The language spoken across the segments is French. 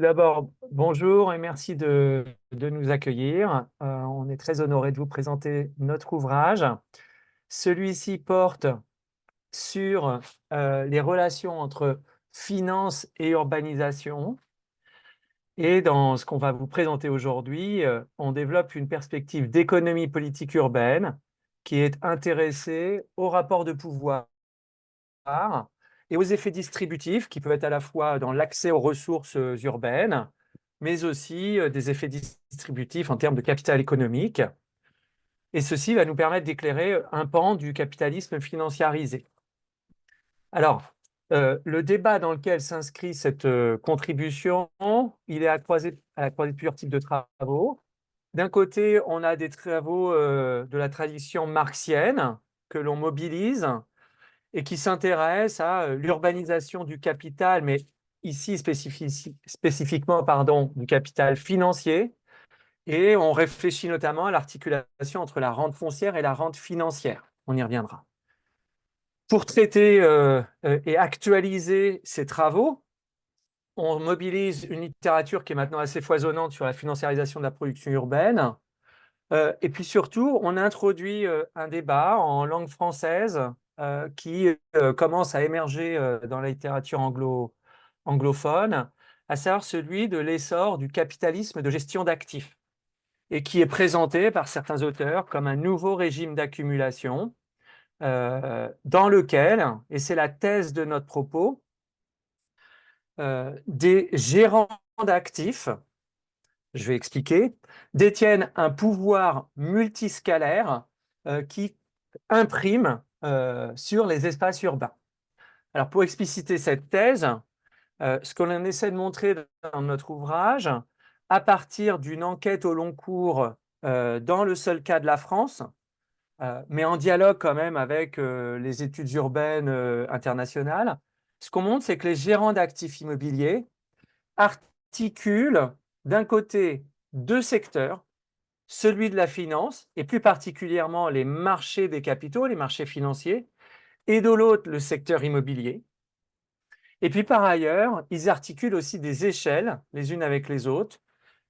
D'abord, bonjour et merci de nous accueillir. On est très honoré de vous présenter notre ouvrage. Celui-ci porte sur les relations entre finance et urbanisation. Et dans ce qu'on va vous présenter aujourd'hui, on développe une perspective d'économie politique urbaine qui est intéressée au rapport de pouvoir et aux effets distributifs qui peuvent être à la fois dans l'accès aux ressources urbaines, mais aussi des effets distributifs en termes de capital économique. Et ceci va nous permettre d'éclairer un pan du capitalisme financiarisé. Alors, le débat dans lequel s'inscrit cette contribution, il est à la croisée de plusieurs types de travaux. D'un côté, on a des travaux de la tradition marxienne que l'on mobilise et qui s'intéresse à l'urbanisation du capital, mais ici spécifiquement du capital financier. Et on réfléchit notamment à l'articulation entre la rente foncière et la rente financière. On y reviendra. Pour traiter et actualiser ces travaux, on mobilise une littérature qui est maintenant assez foisonnante sur la financiarisation de la production urbaine. Et puis surtout, on introduit un débat en langue française qui commence à émerger dans la littérature anglophone, à savoir celui de l'essor du capitalisme de gestion d'actifs, et qui est présenté par certains auteurs comme un nouveau régime d'accumulation dans lequel, et c'est la thèse de notre propos, des gérants d'actifs, je vais expliquer, détiennent un pouvoir multiscalaire qui imprime sur les espaces urbains. Alors, pour expliciter cette thèse, ce qu'on essaie de montrer dans notre ouvrage, à partir d'une enquête au long cours dans le seul cas de la France, mais en dialogue quand même avec les études urbaines internationales, ce qu'on montre, c'est que les gérants d'actifs immobiliers articulent d'un côté deux secteurs, celui de la finance, et plus particulièrement les marchés des capitaux, les marchés financiers, et de l'autre, le secteur immobilier. Et puis par ailleurs, ils articulent aussi des échelles, les unes avec les autres,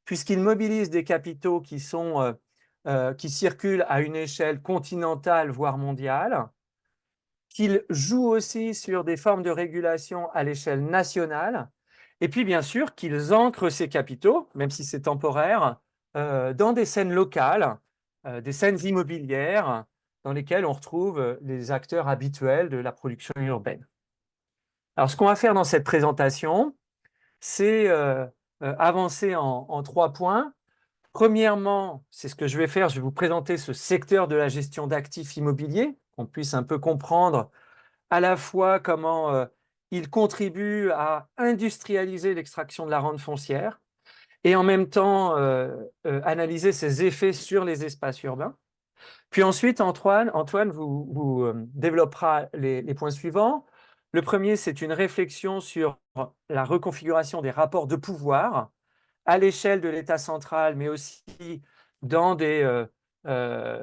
puisqu'ils mobilisent des capitaux qui circulent à une échelle continentale, voire mondiale, qu'ils jouent aussi sur des formes de régulation à l'échelle nationale, et puis bien sûr qu'ils ancrent ces capitaux, même si c'est temporaire, dans des scènes locales, des scènes immobilières, dans lesquelles on retrouve les acteurs habituels de la production urbaine. Alors, ce qu'on va faire dans cette présentation, c'est avancer en 3 points. Premièrement, c'est ce que je vais faire, je vais vous présenter ce secteur de la gestion d'actifs immobiliers, qu'on puisse un peu comprendre à la fois comment il contribue à industrialiser l'extraction de la rente foncière et en même temps analyser ses effets sur les espaces urbains. Puis ensuite, Antoine vous développera les points suivants. Le premier, c'est une réflexion sur la reconfiguration des rapports de pouvoir à l'échelle de l'État central, mais aussi dans des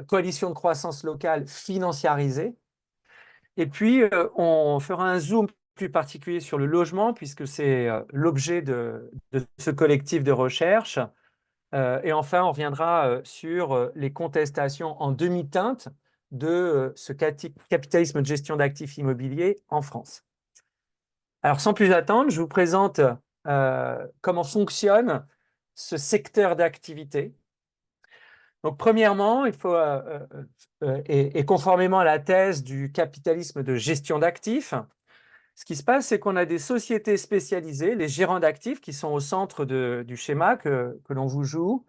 coalitions de croissance locale financiarisées. Et puis, on fera un zoom plus particulier sur le logement, puisque c'est l'objet de ce collectif de recherche. Et enfin, on reviendra sur les contestations en demi-teinte de ce capitalisme de gestion d'actifs immobiliers en France. Alors, sans plus attendre, je vous présente comment fonctionne ce secteur d'activité. Donc, premièrement, il faut, et conformément à la thèse du capitalisme de gestion d'actifs, ce qui se passe, c'est qu'on a des sociétés spécialisées, les gérants d'actifs, qui sont au centre du schéma que l'on vous joue,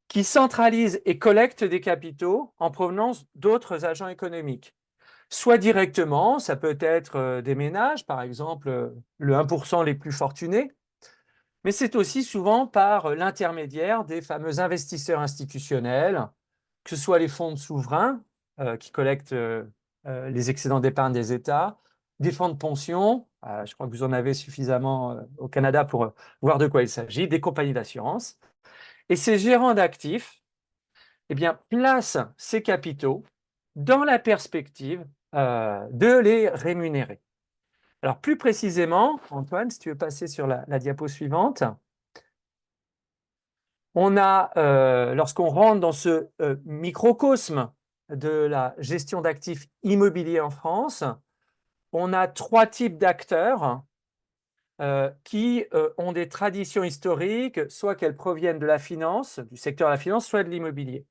qui centralisent et collectent des capitaux en provenance d'autres agents économiques. Soit directement, ça peut être des ménages, par exemple le 1% les plus fortunés, mais c'est aussi souvent par l'intermédiaire des fameux investisseurs institutionnels, que ce soit les fonds souverains qui collectent les excédents d'épargne des États, des fonds de pension, je crois que vous en avez suffisamment au Canada pour voir de quoi il s'agit, des compagnies d'assurance. Et ces gérants d'actifs eh bien, placent ces capitaux dans la perspective de les rémunérer. Alors plus précisément, Antoine, si tu veux passer sur la diapo suivante, On a, lorsqu'on rentre dans ce microcosme de la gestion d'actifs immobiliers en France, on a 3 types d'acteurs qui ont des traditions historiques, soit qu'elles proviennent de la finance, du secteur de la finance, soit de l'immobilier.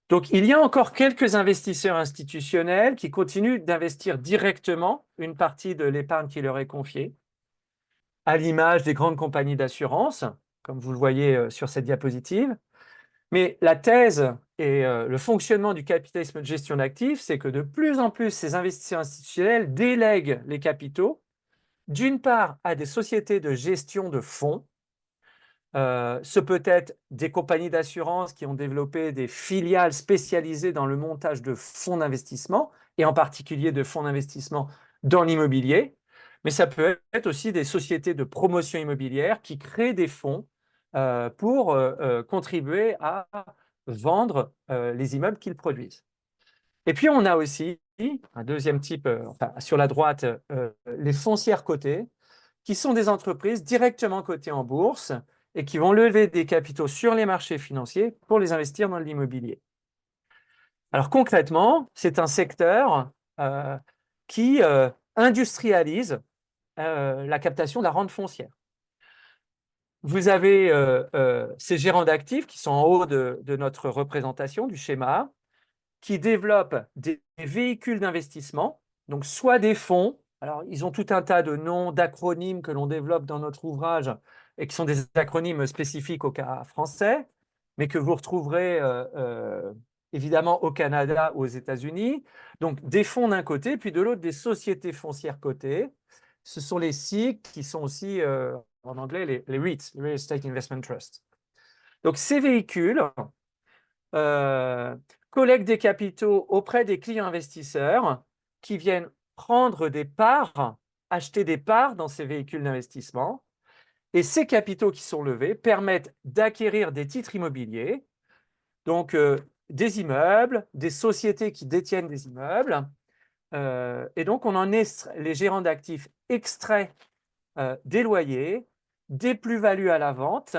Donc, il y a encore quelques investisseurs institutionnels qui continuent d'investir directement une partie de l'épargne qui leur est confiée, à l'image des grandes compagnies d'assurance, comme vous le voyez sur cette diapositive. Mais la thèse et le fonctionnement du capitalisme de gestion d'actifs, c'est que de plus en plus, ces investisseurs institutionnels délèguent les capitaux, d'une part à des sociétés de gestion de fonds. Ce peut être des compagnies d'assurance qui ont développé des filiales spécialisées dans le montage de fonds d'investissement, et en particulier de fonds d'investissement dans l'immobilier. Mais ça peut être aussi des sociétés de promotion immobilière qui créent des fonds pour contribuer à vendre les immeubles qu'ils produisent. Et puis, on a aussi un deuxième type, enfin, sur la droite, les foncières cotées, qui sont des entreprises directement cotées en bourse et qui vont lever des capitaux sur les marchés financiers pour les investir dans l'immobilier. Alors concrètement, c'est un secteur qui industrialise la captation de la rente foncière. Vous avez ces gérants d'actifs qui sont en haut de notre représentation du schéma, qui développent des véhicules d'investissement, donc soit des fonds, alors ils ont tout un tas de noms, d'acronymes que l'on développe dans notre ouvrage et qui sont des acronymes spécifiques au cas français, mais que vous retrouverez évidemment au Canada ou aux États-Unis. Donc des fonds d'un côté, puis de l'autre des sociétés foncières cotées. Ce sont les SIC qui sont aussi en anglais les REITs, Real Estate Investment Trust. Donc ces véhicules collectent des capitaux auprès des clients investisseurs qui viennent prendre des parts, acheter des parts dans ces véhicules d'investissement. Et ces capitaux qui sont levés permettent d'acquérir des titres immobiliers, donc des immeubles, des sociétés qui détiennent des immeubles. Et donc, les gérants d'actifs extraient des loyers, des plus-values à la vente,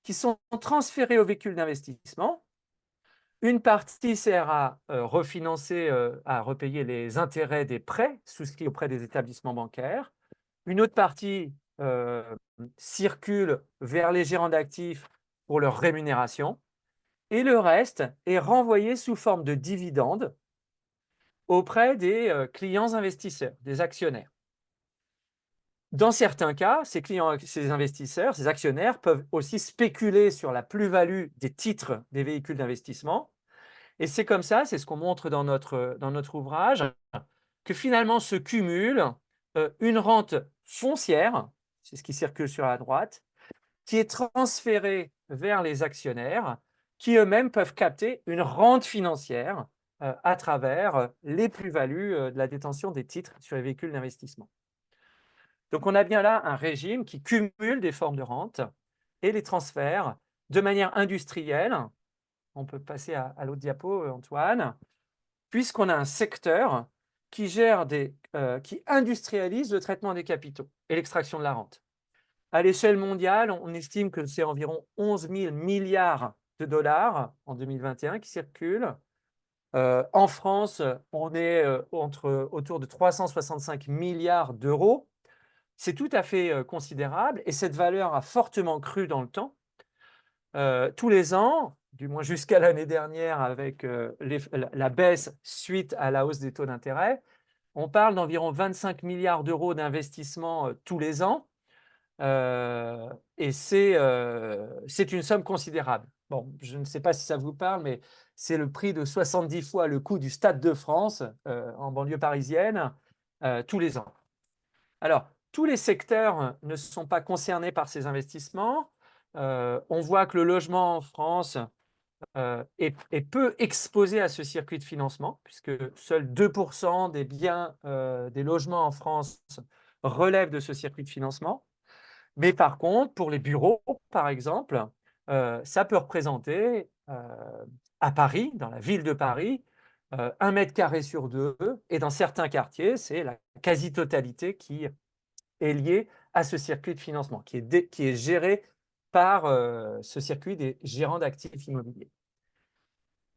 qui sont transférés aux véhicules d'investissement. Une partie sert à refinancer, à repayer les intérêts des prêts souscrits auprès des établissements bancaires. Une autre partie circule vers les gérants d'actifs pour leur rémunération. Et le reste est renvoyé sous forme de dividendes auprès des clients investisseurs, des actionnaires. Dans certains cas, ces investisseurs, ces actionnaires peuvent aussi spéculer sur la plus-value des titres des véhicules d'investissement. Et c'est comme ça, c'est ce qu'on montre dans notre ouvrage, que finalement se cumule une rente foncière, c'est ce qui circule sur la droite, qui est transférée vers les actionnaires, qui eux-mêmes peuvent capter une rente financière à travers les plus-values de la détention des titres sur les véhicules d'investissement. Donc on a bien là un régime qui cumule des formes de rente et les transfère de manière industrielle. On peut passer à l'autre diapo, Antoine, puisqu'on a un secteur qui qui industrialise le traitement des capitaux et l'extraction de la rente. À l'échelle mondiale, on estime que c'est environ 11 000 milliards de dollars en 2021 qui circulent. En France, on est autour de 365 milliards d'euros. C'est tout à fait considérable et cette valeur a fortement cru dans le temps. Tous les ans, du moins jusqu'à l'année dernière avec la baisse suite à la hausse des taux d'intérêt, on parle d'environ 25 milliards d'euros d'investissement tous les ans. Et c'est une somme considérable. Bon, je ne sais pas si ça vous parle, mais c'est le prix de 70 fois le coût du Stade de France en banlieue parisienne tous les ans. Alors, tous les secteurs ne sont pas concernés par ces investissements. On voit que le logement en France est peu exposé à ce circuit de financement, puisque seuls 2% des biens des logements en France relèvent de ce circuit de financement. Mais par contre, pour les bureaux, par exemple, ça peut représenter à Paris, dans la ville de Paris, 1 mètre carré sur 2, et dans certains quartiers, c'est la quasi-totalité qui est liée à ce circuit de financement, qui est géré par ce circuit des gérants d'actifs immobiliers.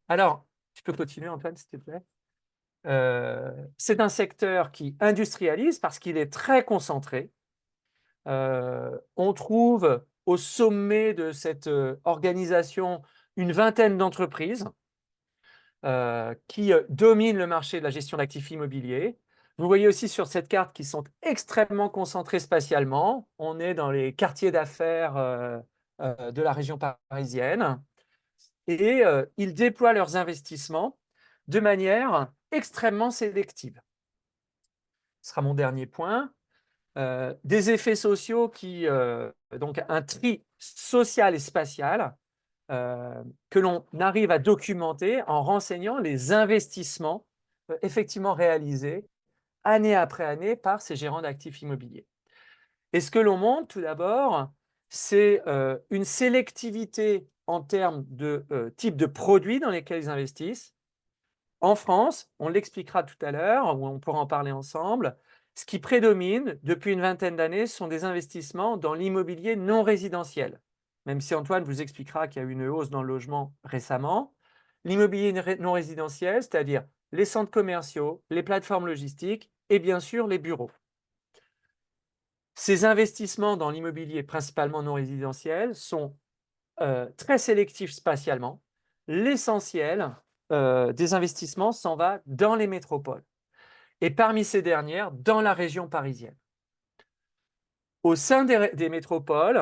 Alors, tu peux continuer, Antoine, s'il te plaît. C'est un secteur qui industrialise parce qu'il est très concentré. On trouve au sommet de cette organisation une vingtaine d'entreprises qui dominent le marché de la gestion d'actifs immobiliers. Vous voyez aussi sur cette carte qu'ils sont extrêmement concentrés spatialement. On est dans les quartiers d'affaires de la région parisienne et ils déploient leurs investissements de manière extrêmement sélective. Ce sera mon dernier point. Des effets sociaux qui, donc un tri social et spatial que l'on arrive à documenter en renseignant les investissements effectivement réalisés année après année par ces gérants d'actifs immobiliers. Et ce que l'on montre tout d'abord, c'est une sélectivité en termes de type de produits dans lesquels ils investissent. En France, on l'expliquera tout à l'heure, ou on pourra en parler ensemble, ce qui prédomine depuis une vingtaine d'années sont des investissements dans l'immobilier non résidentiel. Même si Antoine vous expliquera qu'il y a eu une hausse dans le logement récemment, l'immobilier non résidentiel, c'est-à-dire les centres commerciaux, les plateformes logistiques et bien sûr les bureaux. Ces investissements dans l'immobilier principalement non résidentiel sont très sélectifs spatialement. L'essentiel des investissements s'en va dans les métropoles et parmi ces dernières, dans la région parisienne. Au sein des métropoles,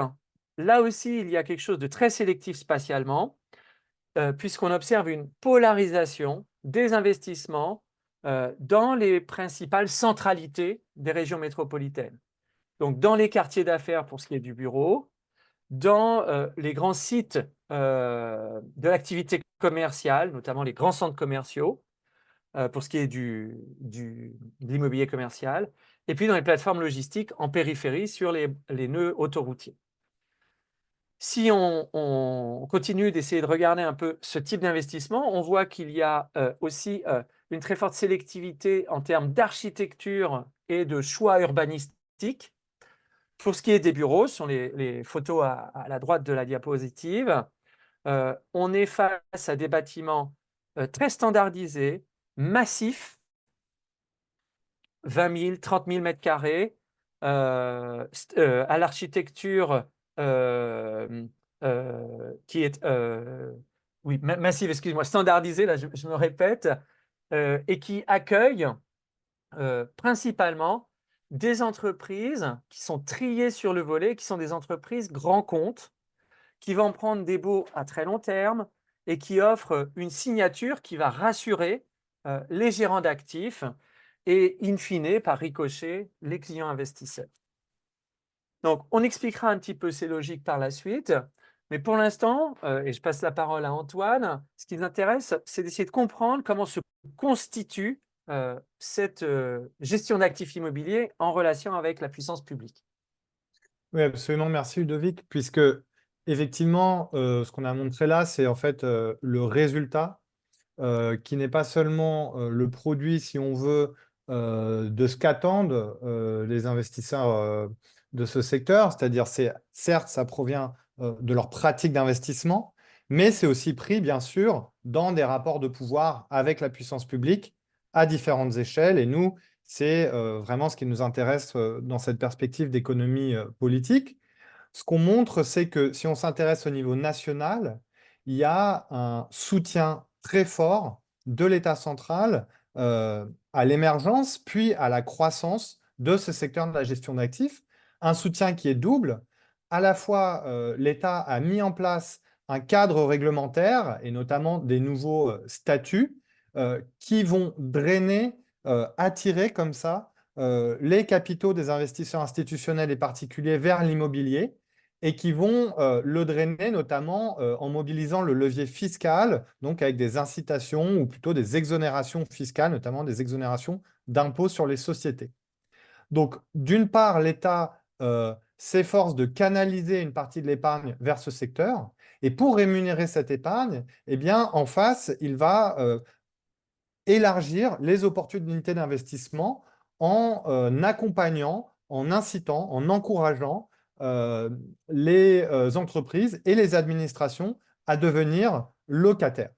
là aussi, il y a quelque chose de très sélectif spatialement, puisqu'on observe une polarisation des investissements dans les principales centralités des régions métropolitaines. Donc, dans les quartiers d'affaires pour ce qui est du bureau, dans les grands sites de l'activité commerciale, notamment les grands centres commerciaux, pour ce qui est de l'immobilier commercial, et puis dans les plateformes logistiques en périphérie sur les nœuds autoroutiers. Si on continue d'essayer de regarder un peu ce type d'investissement, on voit qu'il y a aussi une très forte sélectivité en termes d'architecture et de choix urbanistiques. Pour ce qui est des bureaux, ce sont les photos à la droite de la diapositive, on est face à des bâtiments très standardisés, massifs, 20 000, 30 000 mètres carrés, à l'architecture qui est oui, massive, excuse-moi, standardisée, là je me répète, et qui accueille principalement des entreprises qui sont triées sur le volet, qui sont des entreprises grands comptes, qui vont prendre des baux à très long terme et qui offrent une signature qui va rassurer les gérants d'actifs et, in fine, par ricochet, les clients investisseurs. Donc, on expliquera un petit peu ces logiques par la suite, mais pour l'instant, et je passe la parole à Antoine, ce qui nous intéresse, c'est d'essayer de comprendre comment se constitue cette gestion d'actifs immobiliers en relation avec la puissance publique. Oui, absolument. Merci, Ludovic, puisque effectivement, ce qu'on a montré là, c'est en fait le résultat qui n'est pas seulement le produit, si on veut, de ce qu'attendent les investisseurs de ce secteur, c'est-à-dire, certes, ça provient de leur pratique d'investissement, mais c'est aussi pris, bien sûr, dans des rapports de pouvoir avec la puissance publique à différentes échelles. Et nous, c'est vraiment ce qui nous intéresse dans cette perspective d'économie politique. Ce qu'on montre, c'est que si on s'intéresse au niveau national, il y a un soutien très fort de l'État central à l'émergence, puis à la croissance de ce secteur de la gestion d'actifs. Un soutien qui est double. À la fois, l'État a mis en place un cadre réglementaire et notamment des nouveaux statuts qui vont drainer, attirer comme ça les capitaux des investisseurs institutionnels et particuliers vers l'immobilier et qui vont le drainer notamment en mobilisant le levier fiscal, donc avec des incitations ou plutôt des exonérations fiscales, notamment des exonérations d'impôts sur les sociétés. Donc, d'une part, l'État s'efforce de canaliser une partie de l'épargne vers ce secteur, et pour rémunérer cette épargne, eh bien, en face, il va élargir les opportunités d'investissement en accompagnant, en incitant, en encourageant euh, les entreprises et les administrations à devenir locataires.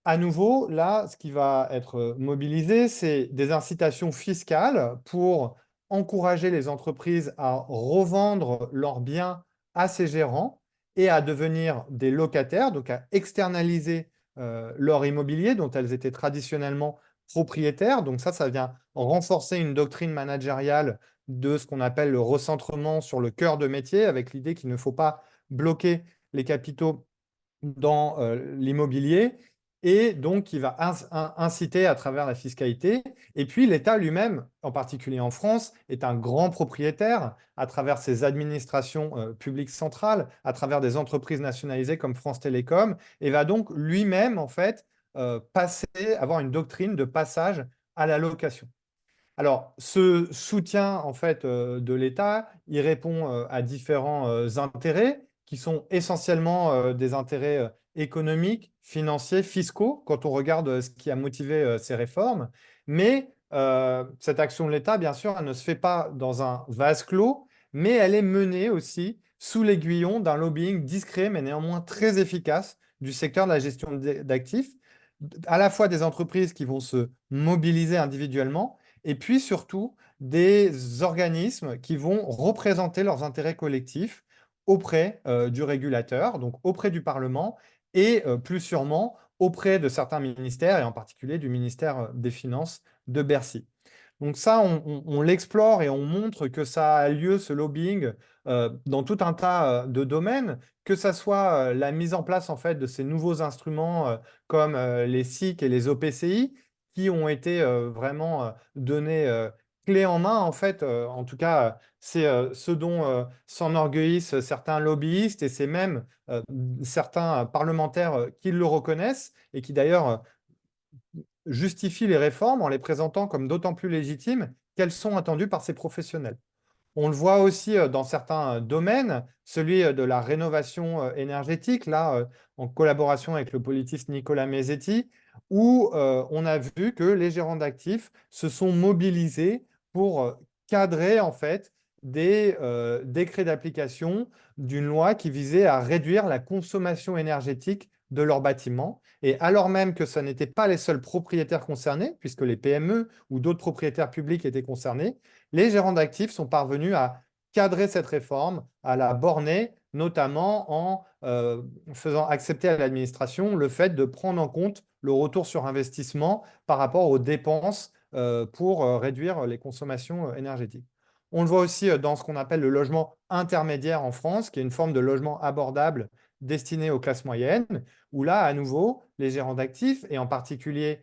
À nouveau, là, ce qui va être mobilisé, c'est des incitations fiscales pour encourager les entreprises à revendre leurs biens à ces gérants et à devenir des locataires, donc à externaliser leur immobilier dont elles étaient traditionnellement propriétaires. Donc ça vient renforcer une doctrine managériale de ce qu'on appelle le recentrement sur le cœur de métier, avec l'idée qu'il ne faut pas bloquer les capitaux dans l'immobilier et donc qui va inciter à travers la fiscalité. Et puis l'État lui-même, en particulier en France, est un grand propriétaire à travers ses administrations publiques centrales, à travers des entreprises nationalisées comme France Télécom, et va donc lui-même en fait avoir une doctrine de passage à la location. Alors, ce soutien en fait de l'État, il répond à différents intérêts qui sont essentiellement des intérêts économiques, financiers, fiscaux, quand on regarde ce qui a motivé ces réformes. Mais cette action de l'État, bien sûr, elle ne se fait pas dans un vase clos, mais elle est menée aussi sous l'aiguillon d'un lobbying discret, mais néanmoins très efficace du secteur de la gestion d'actifs, à la fois des entreprises qui vont se mobiliser individuellement et puis surtout des organismes qui vont représenter leurs intérêts collectifs auprès du régulateur, donc auprès du Parlement et plus sûrement auprès de certains ministères et en particulier du ministère des Finances de Bercy. Donc ça, on l'explore et on montre que ça a lieu, ce lobbying, dans tout un tas de domaines, que ça soit la mise en place en fait de ces nouveaux instruments comme les SIC et les OPCI, qui ont été vraiment donnés clé en main en fait. En tout cas, c'est ce dont s'enorgueillissent certains lobbyistes et c'est même certains parlementaires qui le reconnaissent et qui d'ailleurs justifie les réformes en les présentant comme d'autant plus légitimes qu'elles sont attendues par ces professionnels. On le voit aussi dans certains domaines, celui de la rénovation énergétique, là, en collaboration avec le politiste Nicolas Mesetti, où on a vu que les gérants d'actifs se sont mobilisés pour cadrer en fait des décrets d'application d'une loi qui visait à réduire la consommation énergétique de leurs bâtiments. Et alors même que ce n'étaient pas les seuls propriétaires concernés, puisque les PME ou d'autres propriétaires publics étaient concernés, les gérants d'actifs sont parvenus à cadrer cette réforme, à la borner, notamment en faisant accepter à l'administration le fait de prendre en compte le retour sur investissement par rapport aux dépenses pour réduire les consommations énergétiques. On le voit aussi dans ce qu'on appelle le logement intermédiaire en France, qui est une forme de logement abordable destiné aux classes moyennes, où là, à nouveau, les gérants d'actifs, et en particulier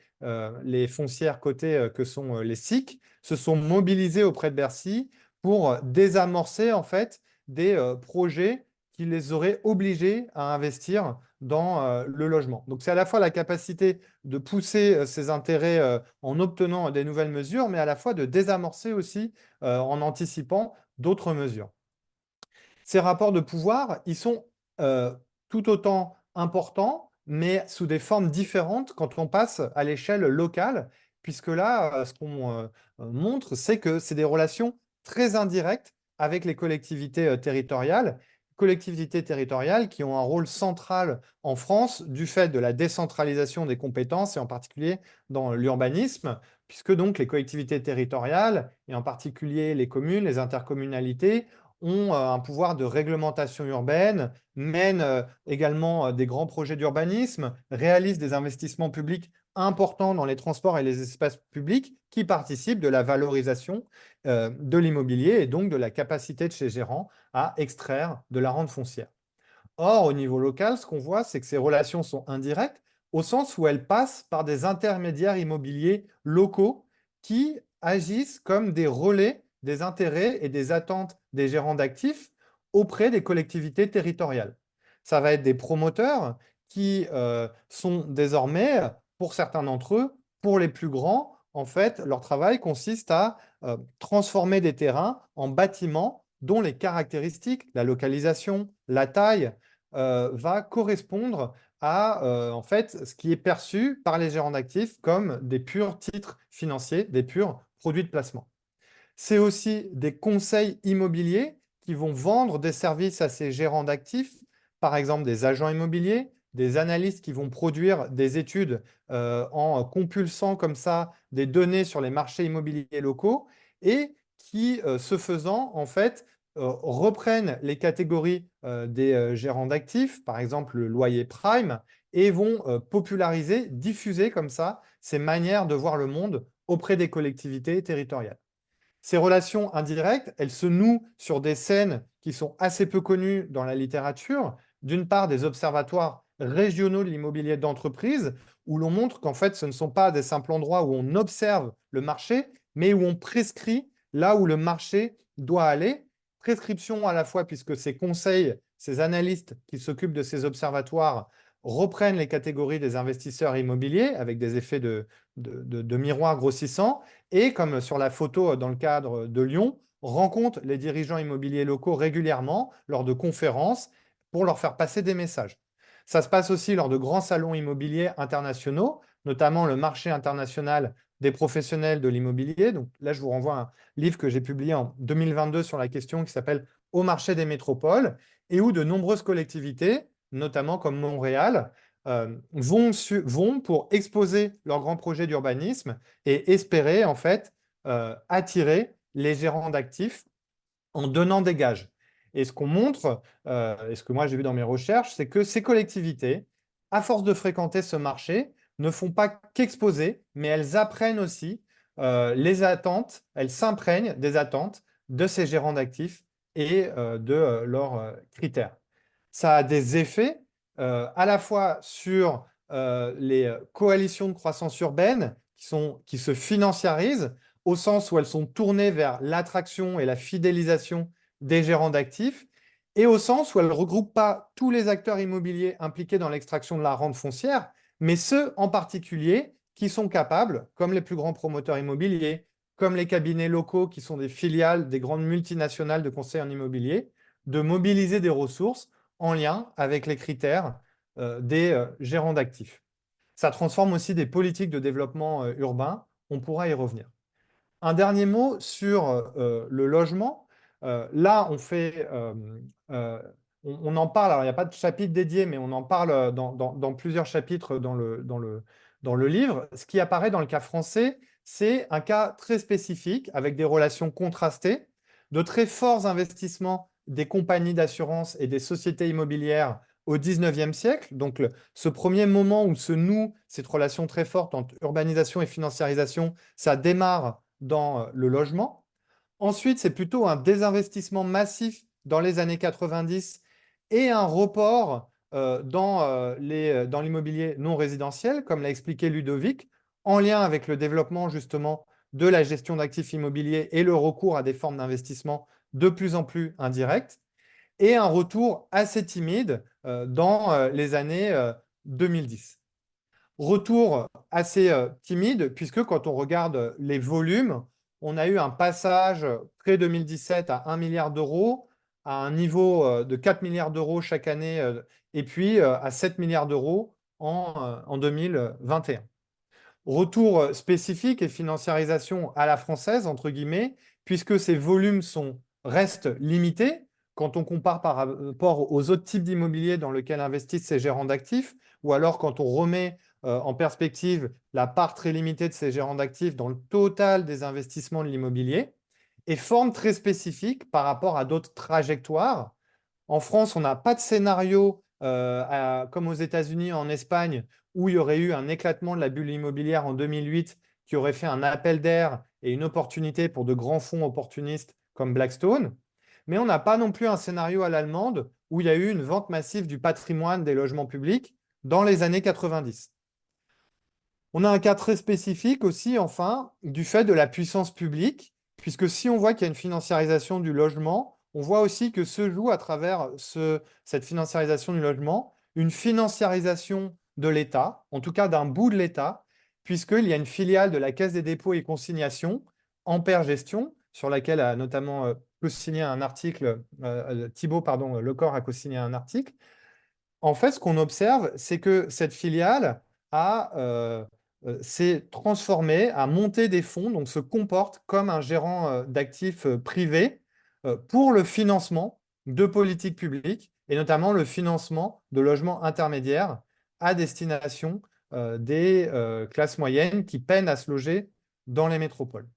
les foncières cotées que sont les SIC, se sont mobilisés auprès de Bercy pour désamorcer en fait des projets qui les auraient obligés à investir dans le logement. Donc c'est à la fois la capacité de pousser ces intérêts en obtenant des nouvelles mesures, mais à la fois de désamorcer aussi en anticipant d'autres mesures. Ces rapports de pouvoir, ils sont euh, tout autant importants, mais sous des formes différentes quand on passe à l'échelle locale, puisque là, ce qu'on montre, c'est que c'est des relations très indirectes avec les collectivités territoriales qui ont un rôle central en France du fait de la décentralisation des compétences et en particulier dans l'urbanisme, puisque donc les collectivités territoriales, et en particulier les communes, les intercommunalités, ont un pouvoir de réglementation urbaine, mènent également des grands projets d'urbanisme, réalisent des investissements publics importants dans les transports et les espaces publics qui participent de la valorisation de l'immobilier et donc de la capacité de ces gérants à extraire de la rente foncière. Or, au niveau local, ce qu'on voit, c'est que ces relations sont indirectes au sens où elles passent par des intermédiaires immobiliers locaux qui agissent comme des relais des intérêts et des attentes des gérants d'actifs auprès des collectivités territoriales. Ça va être des promoteurs qui sont désormais, pour certains d'entre eux, pour les plus grands, en fait, leur travail consiste à transformer des terrains en bâtiments dont les caractéristiques, la localisation, la taille, va correspondre à en fait, ce qui est perçu par les gérants d'actifs comme des purs titres financiers, des purs produits de placement. C'est aussi des conseils immobiliers qui vont vendre des services à ces gérants d'actifs, par exemple des agents immobiliers, des analystes qui vont produire des études en compulsant comme ça des données sur les marchés immobiliers locaux et qui, ce faisant, en fait, reprennent les catégories des gérants d'actifs, par exemple le loyer prime, et vont populariser, diffuser comme ça ces manières de voir le monde auprès des collectivités territoriales. Ces relations indirectes, elles se nouent sur des scènes qui sont assez peu connues dans la littérature. D'une part, des observatoires régionaux de l'immobilier d'entreprise, où l'on montre qu'en fait, ce ne sont pas des simples endroits où on observe le marché, mais où on prescrit là où le marché doit aller. Prescription à la fois puisque ces conseils, ces analystes qui s'occupent de ces observatoires reprennent les catégories des investisseurs immobiliers avec des effets de miroir grossissant et comme sur la photo dans le cadre de Lyon, rencontre les dirigeants immobiliers locaux régulièrement lors de conférences pour leur faire passer des messages. Ça se passe aussi lors de grands salons immobiliers internationaux, notamment le marché international des professionnels de l'immobilier. Donc là, je vous renvoie à un livre que j'ai publié en 2022 sur la question qui s'appelle Au marché des métropoles et où de nombreuses collectivités, notamment comme Montréal, vont pour exposer leurs grands projets d'urbanisme et espérer en fait attirer les gérants d'actifs en donnant des gages. Et ce qu'on montre, et ce que moi j'ai vu dans mes recherches, c'est que ces collectivités, à force de fréquenter ce marché, ne font pas qu'exposer, mais elles apprennent aussi les attentes, elles s'imprègnent des attentes de ces gérants d'actifs et de leurs critères. Ça a des effets à la fois sur les coalitions de croissance urbaine qui se financiarisent au sens où elles sont tournées vers l'attraction et la fidélisation des gérants d'actifs, et au sens où elles ne regroupent pas tous les acteurs immobiliers impliqués dans l'extraction de la rente foncière, mais ceux en particulier qui sont capables, comme les plus grands promoteurs immobiliers, comme les cabinets locaux qui sont des filiales des grandes multinationales de conseil en immobilier, de mobiliser des ressources en lien avec les critères des gérants d'actifs. Ça transforme aussi des politiques de développement urbain. On pourra y revenir. Un dernier mot sur le logement. Là, euh, on en parle, alors il n'y a pas de chapitre dédié, mais on en parle dans plusieurs chapitres dans le livre. Ce qui apparaît dans le cas français, c'est un cas très spécifique avec des relations contrastées, de très forts investissements des compagnies d'assurance et des sociétés immobilières au XIXe siècle. Donc, ce premier moment où se nouent cette relation très forte entre urbanisation et financiarisation, ça démarre dans le logement. Ensuite, c'est plutôt un désinvestissement massif dans les années 90 et un report dans l'immobilier non résidentiel, comme l'a expliqué Ludovic, en lien avec le développement justement de la gestion d'actifs immobiliers et le recours à des formes d'investissement de plus en plus indirectes, et un retour assez timide dans les années 2010. Retour assez timide, puisque quand on regarde les volumes, on a eu un passage pré-2017 à 1 milliard d'euros, à un niveau de 4 milliards d'euros chaque année, et puis à 7 milliards d'euros en 2021. Retour spécifique et financiarisation à la française, entre guillemets, puisque ces volumes restent limités quand on compare par rapport aux autres types d'immobilier dans lesquels investissent ces gérants d'actifs, ou alors quand on remet en perspective la part très limitée de ces gérants d'actifs dans le total des investissements de l'immobilier, et forme très spécifique par rapport à d'autres trajectoires. En France, on n'a pas de scénario comme aux États-Unis, en Espagne, où il y aurait eu un éclatement de la bulle immobilière en 2008 qui aurait fait un appel d'air et une opportunité pour de grands fonds opportunistes comme Blackstone. Mais on n'a pas non plus un scénario à l'allemande où il y a eu une vente massive du patrimoine des logements publics dans les années 90. On a un cas très spécifique aussi, enfin, du fait de la puissance publique, puisque si on voit qu'il y a une financiarisation du logement, on voit aussi que se joue à travers cette financiarisation du logement une financiarisation de l'État, en tout cas d'un bout de l'État, puisqu'il y a une filiale de la Caisse des dépôts et consignations, Ampère Gestion, sur laquelle a notamment co-signé un article, Thibault, pardon, Lecor a co-signé un article. En fait, ce qu'on observe, c'est que cette filiale s'est transformée, a monté des fonds, donc se comporte comme un gérant d'actifs privé, pour le financement de politiques publiques et notamment le financement de logements intermédiaires à destination des classes moyennes qui peinent à se loger dans les métropoles.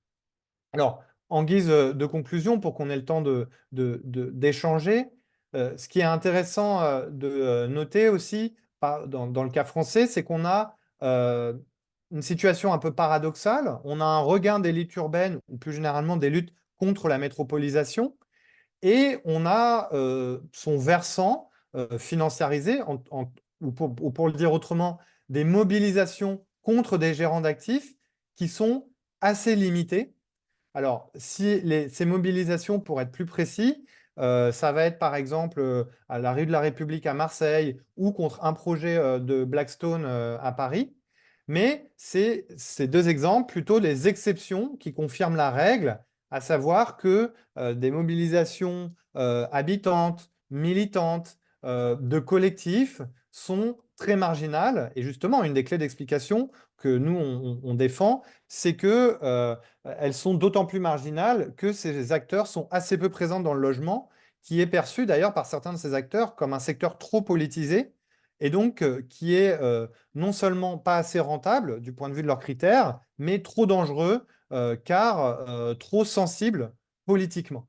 Alors, en guise de conclusion, pour qu'on ait le temps d'échanger, ce qui est intéressant de noter aussi dans le cas français, c'est qu'on a une situation un peu paradoxale. On a un regain des luttes urbaines, ou plus généralement des luttes contre la métropolisation, et on a son versant financiarisé, ou pour le dire autrement, des mobilisations contre des gérants d'actifs qui sont assez limitées. Alors, si ces mobilisations, pour être plus précis, ça va être par exemple à la rue de la République à Marseille ou contre un projet de Blackstone à Paris. Mais c'est ces deux exemples plutôt des exceptions qui confirment la règle, à savoir que des mobilisations habitantes, militantes, de collectifs sont très marginales. Et justement, une des clés d'explication que nous, on défend, c'est que elles sont d'autant plus marginales que ces acteurs sont assez peu présents dans le logement, qui est perçu d'ailleurs par certains de ces acteurs comme un secteur trop politisé, et donc qui est non seulement pas assez rentable du point de vue de leurs critères, mais trop dangereux, car trop sensible politiquement.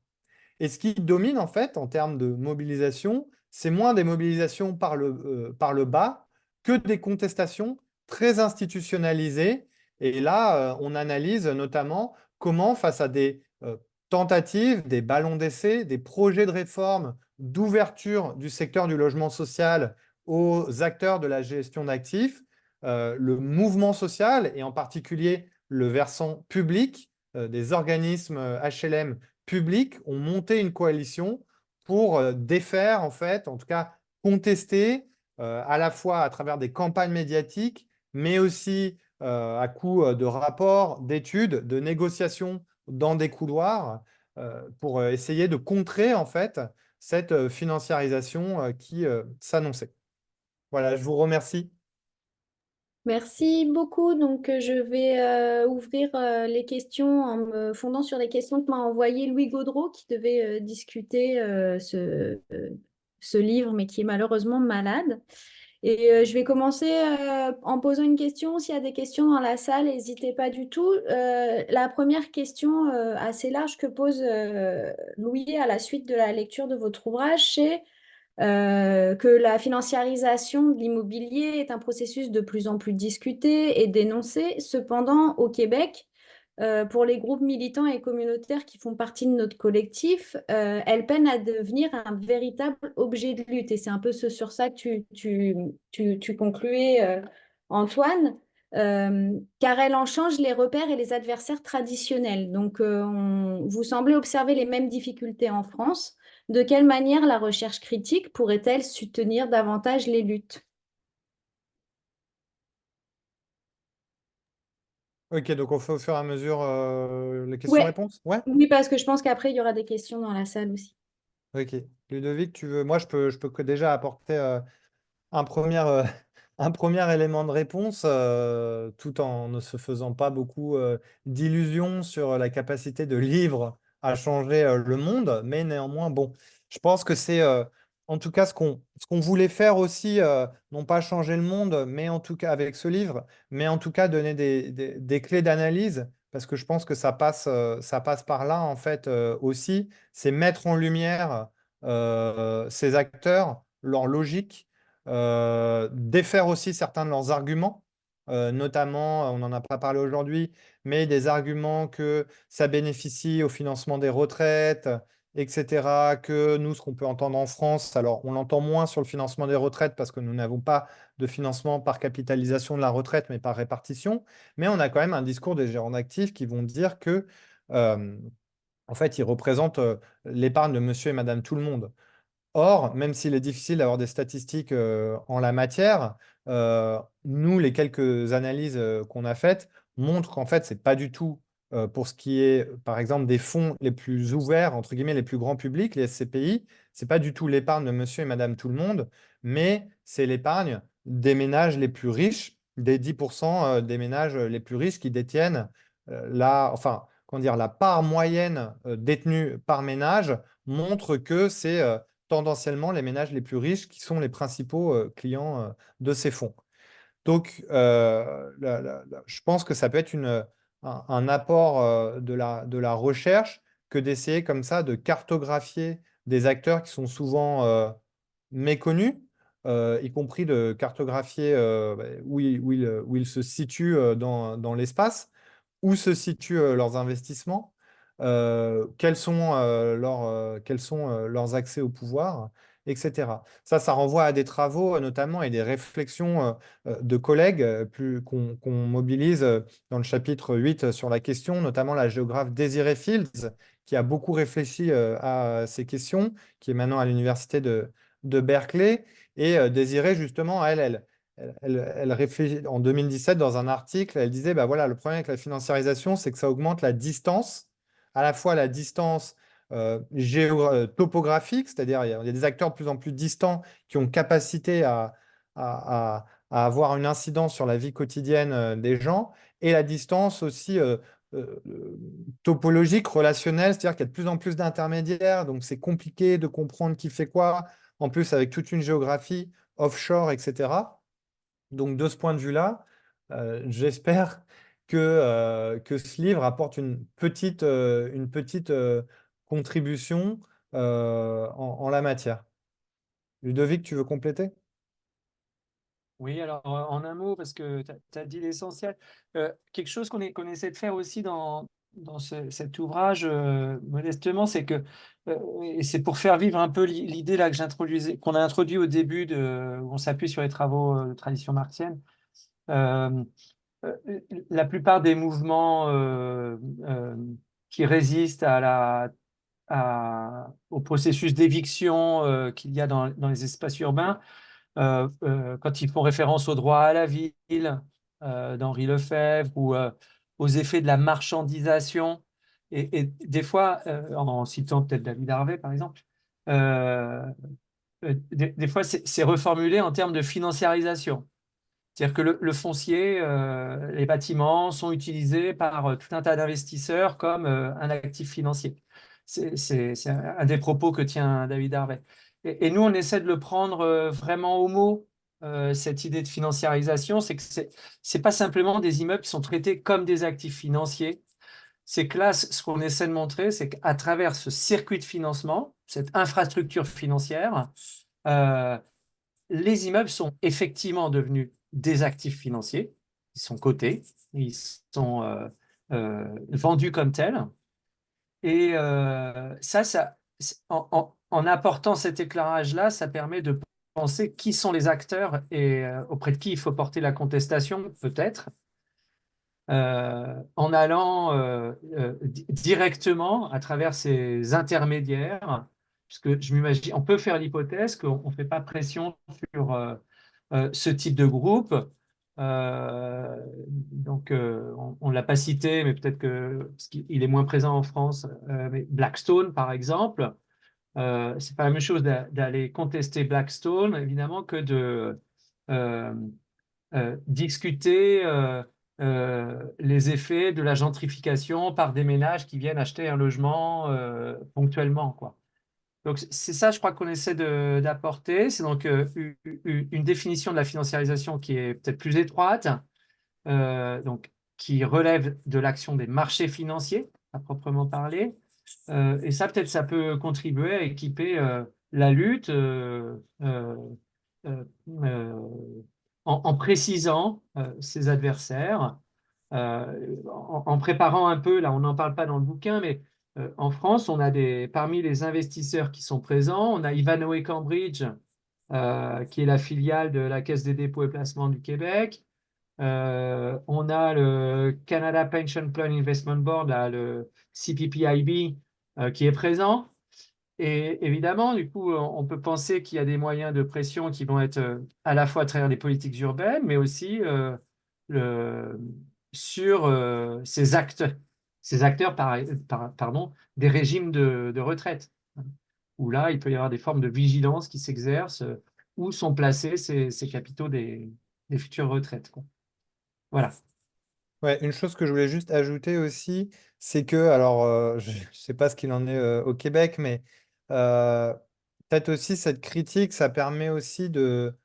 Et ce qui domine, en fait, en termes de mobilisation, c'est moins des mobilisations par le bas que des contestations très institutionnalisées. Et là, on analyse notamment comment, face à des tentatives, des ballons d'essai, des projets de réforme, d'ouverture du secteur du logement social aux acteurs de la gestion d'actifs, le mouvement social, et en particulier le versant public des organismes HLM publics ont monté une coalition pour défaire, en fait, en tout cas contester, à la fois à travers des campagnes médiatiques, mais aussi à coup de rapports, d'études, de négociations dans des couloirs, pour essayer de contrer, en fait, cette financiarisation qui s'annonçait. Voilà, je vous remercie. Merci beaucoup. Donc, je vais ouvrir les questions en me fondant sur les questions que m'a envoyé Louis Gaudreau, qui devait discuter ce livre, mais qui est malheureusement malade. Et je vais commencer en posant une question. S'il y a des questions dans la salle, n'hésitez pas du tout. La première question assez large que pose Louis à la suite de la lecture de votre ouvrage, c'est que la financiarisation de l'immobilier est un processus de plus en plus discuté et dénoncé. Cependant, au Québec, pour les groupes militants et communautaires qui font partie de notre collectif, elle peine à devenir un véritable objet de lutte. Et c'est un peu ce sur ça que tu concluais, Antoine, car elle en change les repères et les adversaires traditionnels. Donc, vous semblez observer les mêmes difficultés en France. De quelle manière la recherche critique pourrait-elle soutenir davantage les luttes? Ok, donc on fait au fur et à mesure les Ouais, questions-réponses? Ouais? oui, parce que je pense qu'après, il y aura des questions dans la salle aussi. Ok. Ludovic, tu veux... Moi, je peux que déjà apporter un premier, un premier élément de réponse, tout en ne se faisant pas beaucoup d'illusions sur la capacité de livres à changer le monde, mais néanmoins, bon, je pense que c'est en tout cas ce qu'on voulait faire aussi, non pas changer le monde, mais en tout cas avec ce livre, mais en tout cas donner des clés d'analyse, parce que je pense que ça passe par là, en fait, aussi, c'est mettre en lumière ces acteurs, leur logique, défaire aussi certains de leurs arguments, notamment, on n'en a pas parlé aujourd'hui, mais des arguments que ça bénéficie au financement des retraites, etc., que nous, ce qu'on peut entendre en France, alors on l'entend moins sur le financement des retraites parce que nous n'avons pas de financement par capitalisation de la retraite, mais par répartition, mais on a quand même un discours des gérants d'actifs qui vont dire que, euh, en fait, ils représentent l'épargne de monsieur et madame tout le monde. Or, même s'il est difficile d'avoir des statistiques en la matière, nous, les quelques analyses qu'on a faites montrent qu'en fait, c'est pas du tout pour ce qui est, par exemple, des fonds les plus ouverts, entre guillemets, les plus grands publics, les SCPI, c'est pas du tout l'épargne de monsieur et madame tout le monde, mais c'est l'épargne des ménages les plus riches, des 10% des ménages les plus riches qui détiennent enfin, comment dire, la part moyenne détenue par ménage montre que c'est tendanciellement les ménages les plus riches qui sont les principaux clients de ces fonds. Donc, je pense que ça peut être un apport de la recherche que d'essayer comme ça de cartographier des acteurs qui sont souvent méconnus, y compris de cartographier bah, où ils se situent dans l'espace, où se situent leurs investissements, quels sont leurs accès au pouvoir, etc. Ça renvoie à des travaux notamment et des réflexions de collègues qu'on mobilise dans le chapitre 8 sur la question, notamment la géographe Desiree Fields, qui a beaucoup réfléchi à ces questions, qui est maintenant à l'université de Berkeley. Et Desiree, justement, elle réfléchit en 2017 dans un article, elle disait, bah voilà, le problème avec la financiarisation, c'est que ça augmente la distance, à la fois la distance topographique, c'est-à-dire il y a des acteurs de plus en plus distants qui ont capacité à avoir une incidence sur la vie quotidienne des gens, et la distance aussi euh, topologique, relationnelle, c'est-à-dire qu'il y a de plus en plus d'intermédiaires, donc c'est compliqué de comprendre qui fait quoi, en plus avec toute une géographie offshore, etc. Donc, de ce point de vue-là, j'espère que ce livre apporte une petite contribution en la matière. Ludovic, tu veux compléter? Oui, alors en un mot, parce que tu as dit l'essentiel, quelque chose qu'on essaie de faire aussi dans cet ouvrage, modestement, c'est que, et c'est pour faire vivre un peu l'idée là que j'introduisais, qu'on a introduit au début, où on s'appuie sur les travaux de tradition marxienne. euh, euh, la plupart des mouvements euh, qui résistent au processus d'éviction qu'il y a dans les espaces urbains, quand ils font référence au droit à la ville d'Henri Lefebvre ou aux effets de la marchandisation. Et des fois, en citant peut-être David Harvey par exemple, euh, des fois c'est reformulé en termes de financiarisation. C'est-à-dire que le foncier, les bâtiments sont utilisés par tout un tas d'investisseurs comme un actif financier. C'est un des propos que tient David Harvey. Et nous, on essaie de le prendre vraiment au mot, cette idée de financiarisation. C'est que c'est pas simplement des immeubles qui sont traités comme des actifs financiers. C'est que là, ce qu'on essaie de montrer, c'est qu'à travers ce circuit de financement, cette infrastructure financière, euh, les immeubles sont effectivement devenus des actifs financiers. Ils sont cotés, ils sont vendus comme tels. Et en apportant cet éclairage-là, ça permet de penser qui sont les acteurs et auprès de qui il faut porter la contestation, peut-être, en allant directement à travers ces intermédiaires, puisque je m'imagine, on peut faire l'hypothèse qu'on ne fait pas pression sur ce type de groupe. On ne l'a pas cité, mais peut-être parce qu'il est moins présent en France, mais Blackstone, par exemple, c'est pas la même chose d'aller contester Blackstone, évidemment, que de euh, discuter les effets de la gentrification par des ménages qui viennent acheter un logement ponctuellement, quoi. Donc, c'est ça, je crois, qu'on essaie d'apporter. C'est donc une définition de la financiarisation qui est peut-être plus étroite, donc, qui relève de l'action des marchés financiers, à proprement parler. Et ça, peut-être, ça peut contribuer à équiper la lutte euh, euh, en précisant ses adversaires, en préparant un peu, là on n'en parle pas dans le bouquin, mais en France, on a parmi les investisseurs qui sont présents, on a Ivanhoé Cambridge, qui est la filiale de la Caisse des dépôts et placements du Québec. On a le Canada Pension Plan Investment Board, là, le CPPIB, qui est présent. Et évidemment, du coup, on peut penser qu'il y a des moyens de pression qui vont être à la fois à travers les politiques urbaines, mais aussi le- sur ces acteurs pardon, des régimes de retraite, où là, il peut y avoir des formes de vigilance qui s'exercent, où sont placés ces capitaux des futures retraites, quoi. Voilà. Ouais, une chose que je voulais juste ajouter aussi, c'est que, alors, je ne sais pas ce qu'il en est au Québec, mais euh, peut-être aussi cette critique, ça permet aussi de,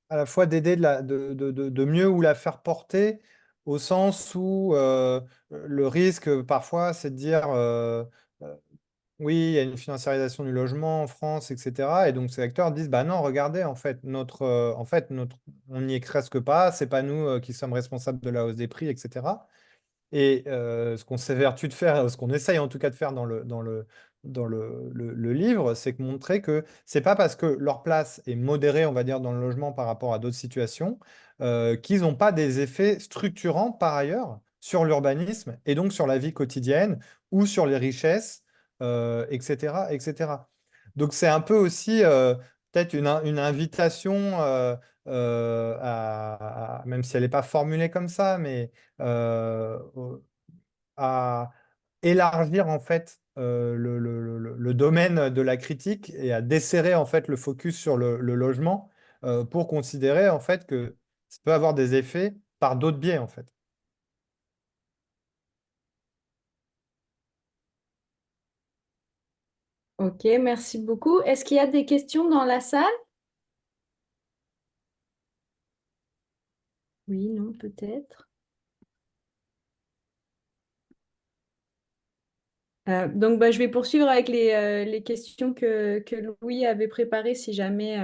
à la fois d'aider de mieux ou la faire porter, au sens où le risque parfois, c'est de dire, euh, oui, il y a une financiarisation du logement en France, etc. Et donc ces acteurs disent, bah non, regardez, on n'y est presque pas, c'est pas nous qui sommes responsables de la hausse des prix, etc. Et ce qu'on s'évertue de faire, ce qu'on essaye en tout cas de faire dans le livre, c'est que montrer que c'est pas parce que leur place est modérée, on va dire, dans le logement par rapport à d'autres situations, qu'ils n'ont pas des effets structurants par ailleurs sur l'urbanisme et donc sur la vie quotidienne ou sur les richesses, etc., etc. Donc c'est un peu aussi peut-être une invitation, même si elle n'est pas formulée comme ça, mais à élargir en fait le domaine de la critique et à desserrer en fait le focus sur le logement pour considérer en fait que ça peut avoir des effets par d'autres biais en fait. Ok, merci beaucoup. Est-ce qu'il y a des questions dans la salle? Oui, non, peut-être. Donc, bah, je vais poursuivre avec les questions que Louis avait préparées. Si jamais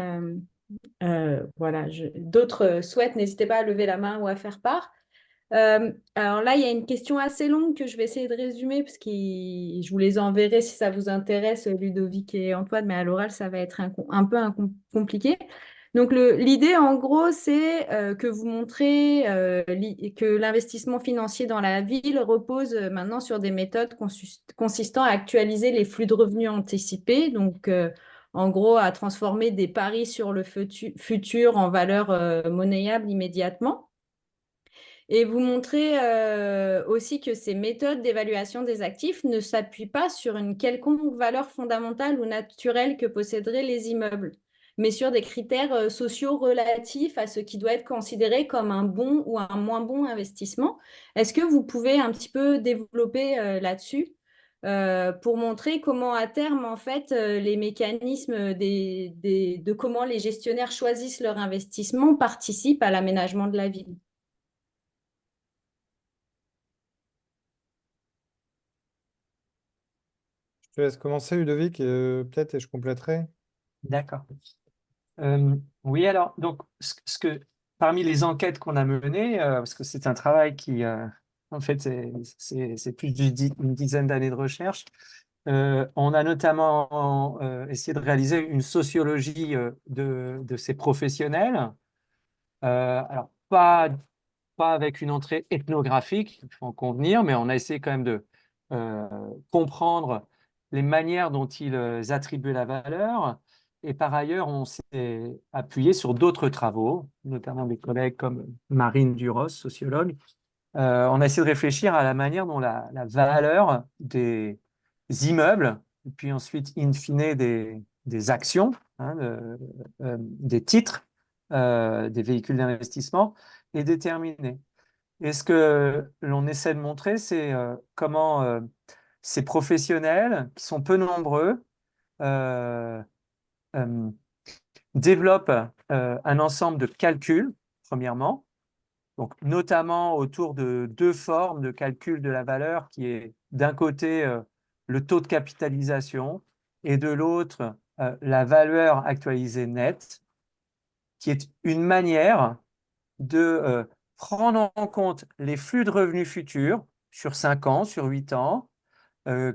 voilà, d'autres souhaitent, n'hésitez pas à lever la main ou à faire part. Alors là, il y a une question assez longue que je vais essayer de résumer parce que je vous les enverrai si ça vous intéresse, Ludovic et Antoine, mais à l'oral, ça va être un peu compliqué. Donc l'idée, en gros, c'est que vous montrez que l'investissement financier dans la ville repose maintenant sur des méthodes consistant à actualiser les flux de revenus anticipés, donc en gros à transformer des paris sur le futur en valeur monnayable immédiatement. Et vous montrez aussi que ces méthodes d'évaluation des actifs ne s'appuient pas sur une quelconque valeur fondamentale ou naturelle que posséderaient les immeubles, mais sur des critères sociaux relatifs à ce qui doit être considéré comme un bon ou un moins bon investissement. Est-ce que vous pouvez un petit peu développer là-dessus pour montrer comment à terme, en fait, les mécanismes de comment les gestionnaires choisissent leur investissement participent à l'aménagement de la ville? Je te laisse commencer Ludovic, peut-être et je compléterai. D'accord. Oui, alors, donc, parmi les enquêtes qu'on a menées, parce que c'est un travail qui, en fait, c'est plus d'une dizaine d'années de recherche, on a notamment essayé de réaliser une sociologie de ces professionnels. Alors, pas avec une entrée ethnographique, il faut en convenir, mais on a essayé quand même de euh, comprendre les manières dont ils attribuent la valeur. Et par ailleurs, on s'est appuyé sur d'autres travaux, notamment des collègues comme Marine Duros, sociologue. On a essayé de réfléchir à la manière dont la valeur des immeubles, et puis ensuite, in fine, des actions, hein, des titres, des véhicules d'investissement, est déterminée. Et ce que l'on essaie de montrer, c'est comment ces professionnels, qui sont peu nombreux, euh, euh, développent un ensemble de calculs, premièrement, donc notamment autour de deux formes de calcul de la valeur, qui est d'un côté le taux de capitalisation et de l'autre la valeur actualisée nette, qui est une manière de prendre en compte les flux de revenus futurs sur 5 ans, sur 8 ans,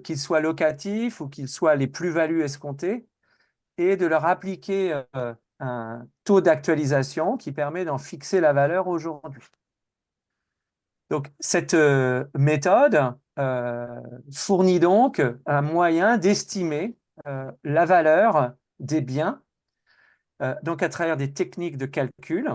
qu'ils soient locatifs ou qu'ils soient les plus-values escomptées, et de leur appliquer un taux d'actualisation qui permet d'en fixer la valeur aujourd'hui. Donc, cette méthode fournit donc un moyen d'estimer la valeur des biens, donc à travers des techniques de calcul.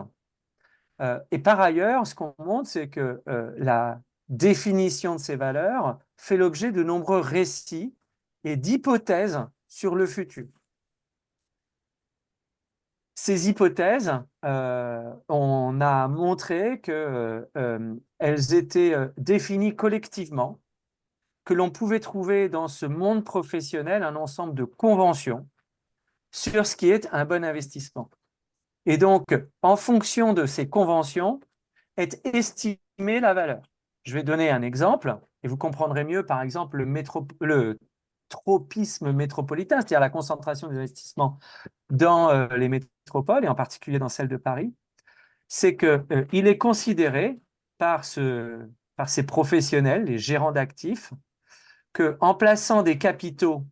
Et par ailleurs, ce qu'on montre, c'est que la définition de ces valeurs fait l'objet de nombreux récits et d'hypothèses sur le futur. ces hypothèses, on a montré qu'elles étaient définies collectivement, que l'on pouvait trouver dans ce monde professionnel un ensemble de conventions sur ce qui est un bon investissement. Et donc, en fonction de ces conventions, est estimée la valeur. Je vais donner un exemple, et vous comprendrez mieux, par exemple, le tropisme métropolitain, c'est-à-dire la concentration des investissements dans les métropoles, et en particulier dans celle de Paris. C'est qu'il est considéré par ces professionnels, les gérants d'actifs, qu'en plaçant des capitaux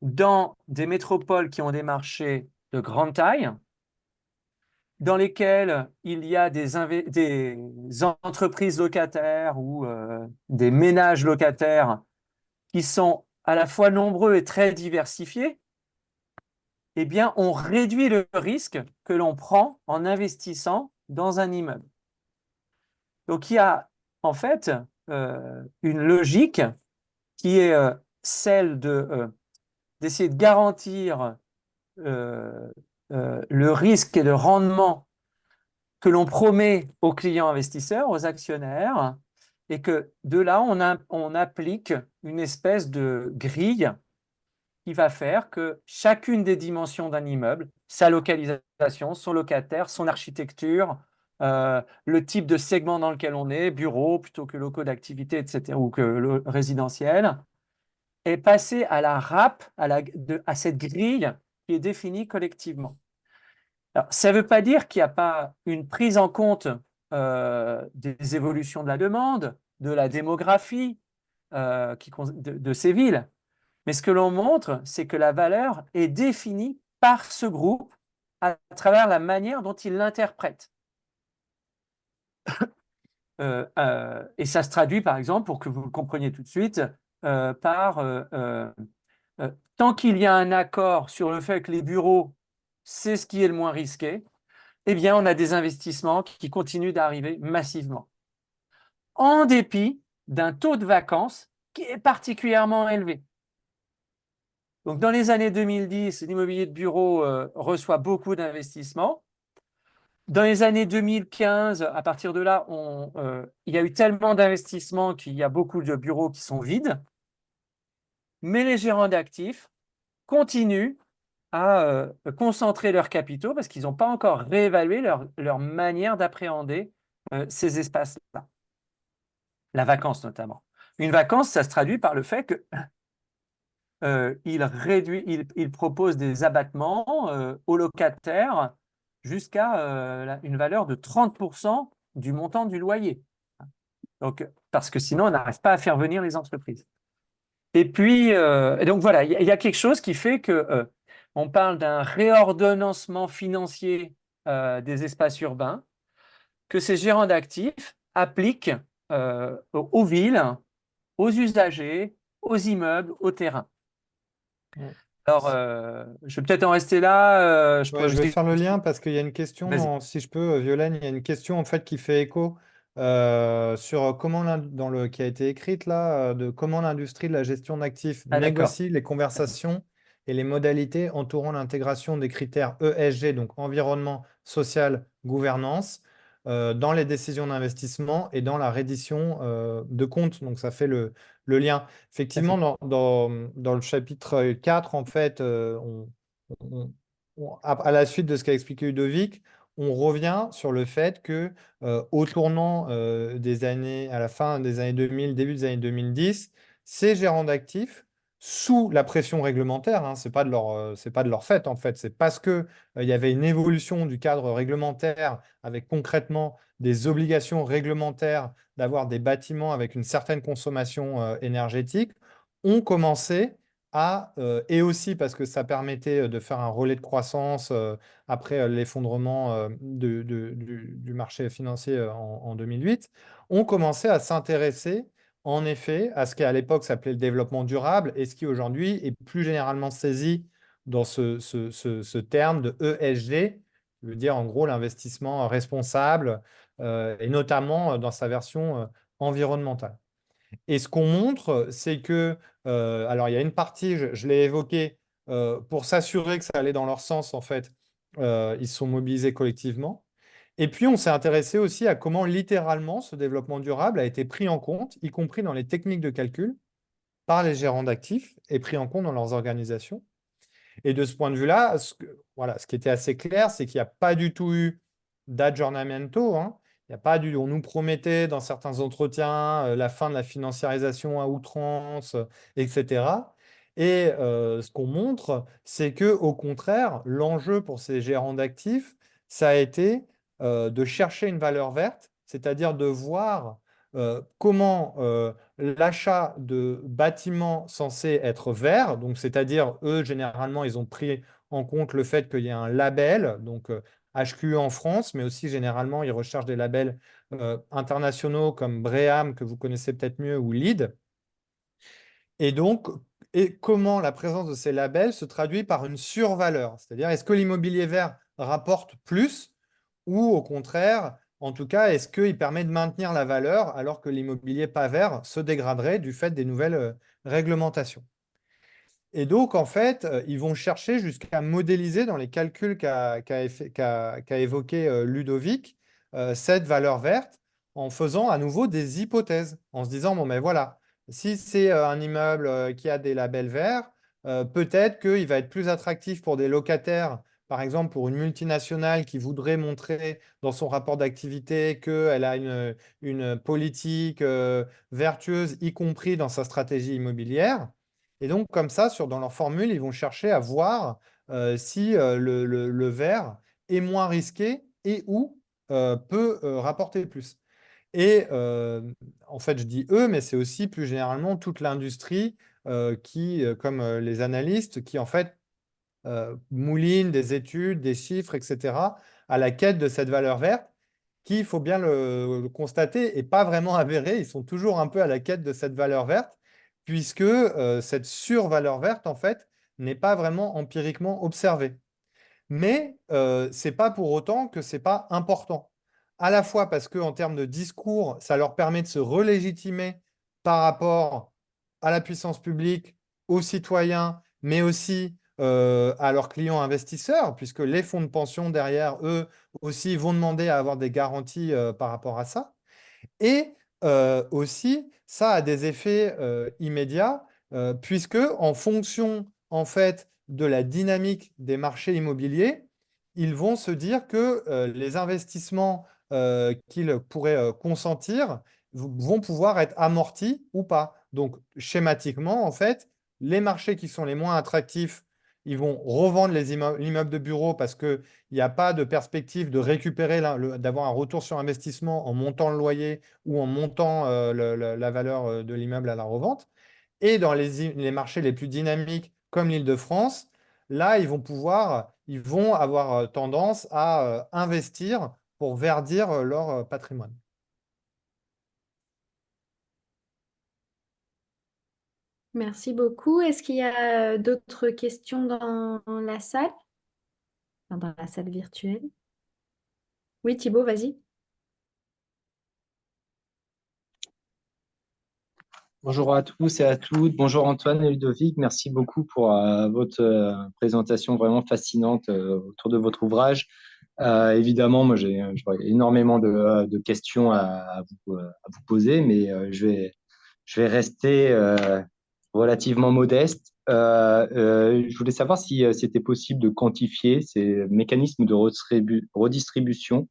dans des métropoles qui ont des marchés de grande taille, dans lesquels il y a des entreprises locataires ou des ménages locataires qui sont à la fois nombreux et très diversifiés, eh bien, on réduit le risque que l'on prend en investissant dans un immeuble. Donc, il y a en fait une logique qui est celle d'essayer de garantir le risque et le rendement que l'on promet aux clients investisseurs, aux actionnaires, et que de là, on applique une espèce de grille qui va faire que chacune des dimensions d'un immeuble, sa localisation, son locataire, son architecture, le type de segment dans lequel on est, bureau plutôt que locaux d'activité, etc., ou que le résidentiel, est passé à la RAP, à cette grille qui est définie collectivement. Alors, ça ne veut pas dire qu'il n'y a pas une prise en compte des évolutions de la demande, de la démographie de ces villes. Mais ce que l'on montre, c'est que la valeur est définie par ce groupe à travers la manière dont il l'interprète. Et ça se traduit, par exemple, pour que vous le compreniez tout de suite, par tant qu'il y a un accord sur le fait que les bureaux, c'est ce qui est le moins risqué, eh bien, on a des investissements qui continuent d'arriver massivement, en dépit d'un taux de vacances qui est particulièrement élevé. Donc, dans les années 2010, l'immobilier de bureau reçoit beaucoup d'investissements. Dans les années 2015, à partir de là, il y a eu tellement d'investissements qu'il y a beaucoup de bureaux qui sont vides. Mais les gérants d'actifs continuent à concentrer leurs capitaux parce qu'ils n'ont pas encore réévalué leur manière d'appréhender ces espaces-là. La vacance notamment. Une vacance, ça se traduit par le fait qu'il propose des abattements aux locataires jusqu'à une valeur de 30% du montant du loyer. Donc, parce que sinon, on n'arrive pas à faire venir les entreprises. Et puis, donc voilà, il y a quelque chose qui fait que on parle d'un réordonnancement financier des espaces urbains que ces gérants d'actifs appliquent aux villes, aux usagers, aux immeubles, aux terrains. Alors, je vais peut-être en rester là. Ouais, je vais J'ai- faire le lien parce qu'il y a une Vas-y. question, si je peux, Violaine, il y a une question en fait qui fait écho sur comment qui a été écrite là, de comment l'industrie de la gestion d'actifs Ah, d'accord. négocie les conversations et les modalités entourant l'intégration des critères ESG, donc environnement, social, gouvernance, dans les décisions d'investissement et dans la reddition de comptes. Donc ça fait le lien. Effectivement, Vas-y. dans le chapitre 4, en fait, on- à la suite de ce qu'a expliqué Ludovic, on revient sur le fait que au tournant des années, à la fin des années 2000, début des années 2010, ces gérants d'actifs, sous la pression réglementaire, hein, c'est pas de leur fait en fait, c'est parce que il y avait une évolution du cadre réglementaire avec concrètement des obligations réglementaires d'avoir des bâtiments avec une certaine consommation énergétique, ont commencé et aussi parce que ça permettait de faire un relais de croissance après l'effondrement du marché financier en 2008, ont commencé à s'intéresser en effet à ce qui à l'époque s'appelait le développement durable et ce qui aujourd'hui est plus généralement saisi dans ce terme de ESG, qui veut dire en gros l'investissement responsable et notamment dans sa version environnementale. Et ce qu'on montre, c'est que, alors il y a une partie, je l'ai évoqué, pour s'assurer que ça allait dans leur sens, en fait, Ils se sont mobilisés collectivement. Et puis, on s'est intéressé aussi à comment littéralement ce développement durable a été pris en compte, y compris dans les techniques de calcul, par les gérants d'actifs et pris en compte dans leurs organisations. Et de ce point de vue-là, voilà, ce qui était assez clair, c'est qu'il n'y a pas du tout eu d'aggiornamento, hein. Il y a pas on nous promettait dans certains entretiens la fin de la financiarisation à outrance, etc. Et ce qu'on montre, c'est que au contraire, l'enjeu pour ces gérants d'actifs, ça a été de chercher une valeur verte, c'est-à-dire de voir comment l'achat de bâtiments censés être verts, donc c'est-à-dire eux, généralement, ils ont pris en compte le fait qu'il y ait un label, donc HQE en France, mais aussi généralement, ils recherchent des labels internationaux comme BREEAM, que vous connaissez peut-être mieux, ou LEED. Et donc, et comment la présence de ces labels se traduit par une survaleur, c'est-à-dire est-ce que l'immobilier vert rapporte plus ou au contraire, en tout cas, est-ce qu'il permet de maintenir la valeur alors que l'immobilier pas vert se dégraderait du fait des nouvelles réglementations? Et donc, en fait, ils vont chercher jusqu'à modéliser dans les calculs qu'a évoqué Ludovic cette valeur verte en faisant à nouveau des hypothèses, en se disant, bon, ben voilà, si c'est un immeuble qui a des labels verts, peut-être qu'il va être plus attractif pour des locataires, par exemple pour une multinationale qui voudrait montrer dans son rapport d'activité qu'elle a une politique vertueuse, y compris dans sa stratégie immobilière. Et donc, comme ça, dans leur formule, ils vont chercher à voir si le vert est moins risqué et ou peut rapporter plus. Et en fait, je dis eux, mais c'est aussi plus généralement toute l'industrie qui, comme les analystes, qui en fait moulinent des études, des chiffres, etc., à la quête de cette valeur verte, qui, il faut bien le constater, n'est pas vraiment avérée. Ils sont toujours un peu à la quête de cette valeur verte, puisque cette survaleur verte, en fait, n'est pas vraiment empiriquement observée. Mais ce n'est pas pour autant que ce n'est pas important. À la fois parce qu'en termes de discours, ça leur permet de se relégitimer par rapport à la puissance publique, aux citoyens, mais aussi à leurs clients investisseurs, puisque les fonds de pension derrière eux aussi vont demander à avoir des garanties par rapport à ça. Et aussi, ça a des effets immédiats, puisque en fonction en fait de la dynamique des marchés immobiliers, ils vont se dire que les investissements qu'ils pourraient consentir vont pouvoir être amortis ou pas. Donc, schématiquement, en fait, les marchés qui sont les moins attractifs, ils vont revendre l'immeuble de bureau parce qu'il n'y a pas de perspective de récupérer, d'avoir un retour sur investissement en montant le loyer ou en montant la valeur de l'immeuble à la revente. Et dans les marchés les plus dynamiques, comme l'Île-de-France, là, ils vont avoir tendance à investir pour verdir leur patrimoine. Merci beaucoup. Est-ce qu'il y a d'autres questions dans la salle? Enfin, dans la salle virtuelle? Oui, Thibaut, vas-y. Bonjour à tous et à toutes. Bonjour Antoine et Ludovic. Merci beaucoup pour votre présentation vraiment fascinante autour de votre ouvrage. Évidemment, moi j'aurais énormément de questions à vous poser, mais je vais rester relativement modeste. Je voulais savoir si c'était possible de quantifier ces mécanismes de redistribution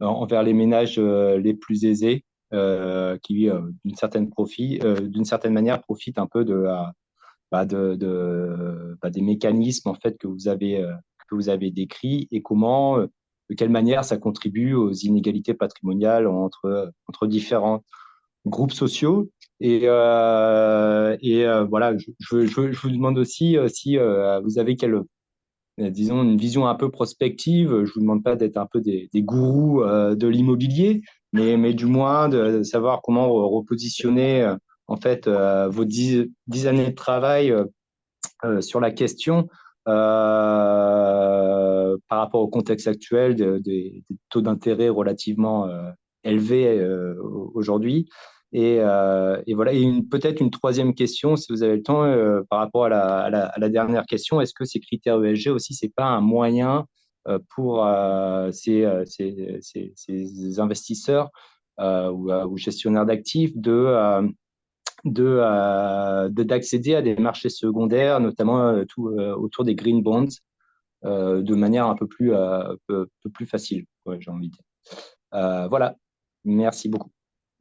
envers les ménages les plus aisés qui, d'une certaine manière, profitent un peu des mécanismes en fait que vous avez décrits et comment, de quelle manière ça contribue aux inégalités patrimoniales entre différents groupes sociaux. Voilà, je vous demande aussi si vous avez disons, une vision un peu prospective. Je ne vous demande pas d'être un peu des gourous de l'immobilier, mais du moins de savoir comment repositionner en fait vos 10 années de travail sur la question par rapport au contexte actuel des taux d'intérêt relativement élevés aujourd'hui. Et voilà. Et peut-être une troisième question, si vous avez le temps, par rapport à la dernière question, est-ce que ces critères ESG aussi, c'est pas un moyen pour ces investisseurs ou gestionnaires d'actifs d'accéder à des marchés secondaires, notamment autour des green bonds, de manière un peu plus facile, ouais, j'ai envie de dire. Voilà, merci beaucoup.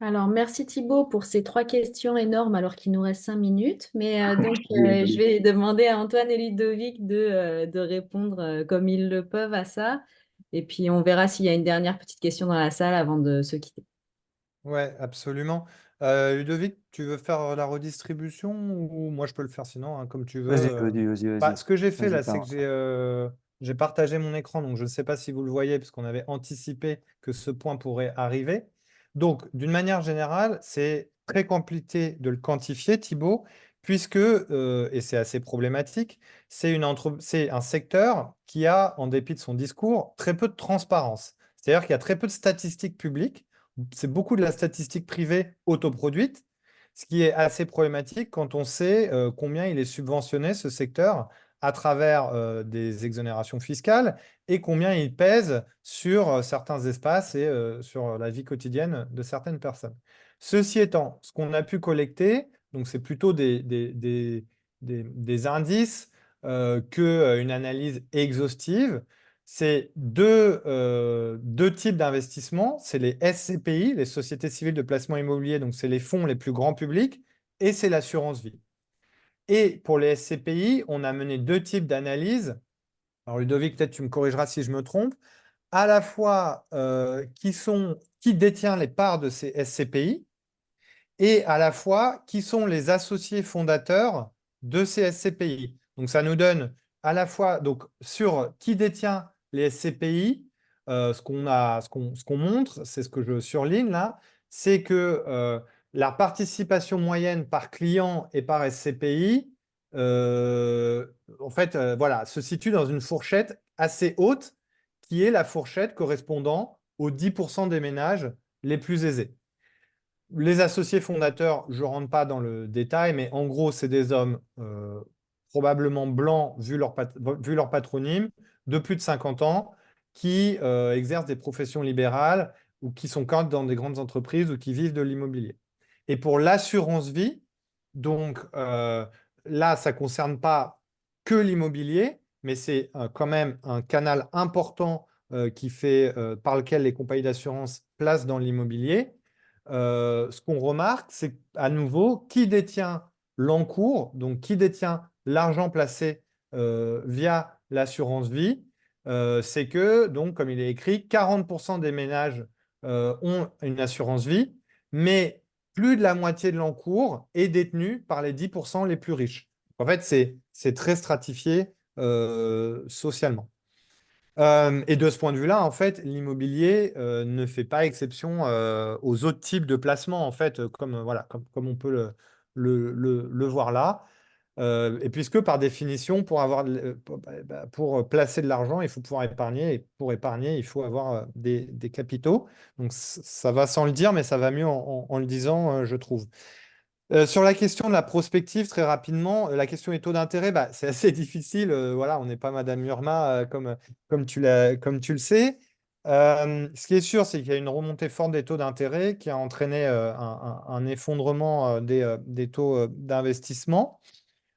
Alors, merci Thibaut pour ces 3 questions énormes alors qu'il nous reste 5 minutes. Mais donc, je vais demander à Antoine et Ludovic de répondre comme ils le peuvent à ça. Et puis, on verra s'il y a une dernière petite question dans la salle avant de se quitter. Ouais, absolument. Ludovic, tu veux faire la redistribution ou moi je peux le faire sinon, hein, comme tu veux. Bah, ce que j'ai fait Vas-y, là, c'est que pars. j'ai partagé mon écran, donc je ne sais pas si vous le voyez, parce qu'on avait anticipé que ce point pourrait arriver. Donc, d'une manière générale, c'est très compliqué de le quantifier, Thibaut, puisque, et c'est assez problématique, c'est un secteur qui a, en dépit de son discours, très peu de transparence. C'est-à-dire qu'il y a très peu de statistiques publiques. C'est beaucoup de la statistique privée autoproduite, ce qui est assez problématique quand on sait combien il est subventionné, ce secteur, à travers des exonérations fiscales et combien il pèse sur certains espaces et sur la vie quotidienne de certaines personnes. Ceci étant, ce qu'on a pu collecter, donc c'est plutôt des indices qu'une analyse exhaustive. C'est deux types d'investissements. C'est les SCPI, les sociétés civiles de placement immobilier, donc c'est les fonds les plus grands publics, et c'est l'assurance vie. Et pour les SCPI, on a mené deux types d'analyses. Alors Ludovic, peut-être tu me corrigeras si je me trompe. À la fois qui détient les parts de ces SCPI et à la fois qui sont les associés fondateurs de ces SCPI. Donc ça nous donne à la fois donc, sur qui détient les SCPI, ce qu'on montre, c'est ce que je surligne là, c'est que la participation moyenne par client et par SCPI, en fait, voilà, se situe dans une fourchette assez haute, qui est la fourchette correspondant aux 10% des ménages les plus aisés. Les associés fondateurs, je ne rentre pas dans le détail, mais en gros, c'est des hommes probablement blancs, vu leur patronyme, de plus de 50 ans, qui exercent des professions libérales ou qui sont cadres dans des grandes entreprises ou qui vivent de l'immobilier. Et pour l'assurance vie, donc là, ça ne concerne pas que l'immobilier, mais c'est quand même un canal important par lequel les compagnies d'assurance placent dans l'immobilier. Ce qu'on remarque, c'est à nouveau qui détient l'encours, donc qui détient l'argent placé via l'assurance vie. C'est que, donc, comme il est écrit, 40% des ménages ont une assurance vie, mais plus de la moitié de l'encours est détenu par les 10% les plus riches. En fait, c'est très stratifié socialement. Et de ce point de vue-là, en fait, l'immobilier ne fait pas exception aux autres types de placements, en fait, voilà, comme on peut le voir là. Et puisque par définition, pour placer de l'argent, il faut pouvoir épargner. Et pour épargner, il faut avoir des capitaux. Donc ça va sans le dire, mais ça va mieux en le disant, je trouve. Sur la question de la prospective, très rapidement, la question des taux d'intérêt, bah, c'est assez difficile. Voilà, on n'est pas Madame Murma comme tu le sais. Ce qui est sûr, c'est qu'il y a une remontée forte des taux d'intérêt qui a entraîné un effondrement des taux d'investissement.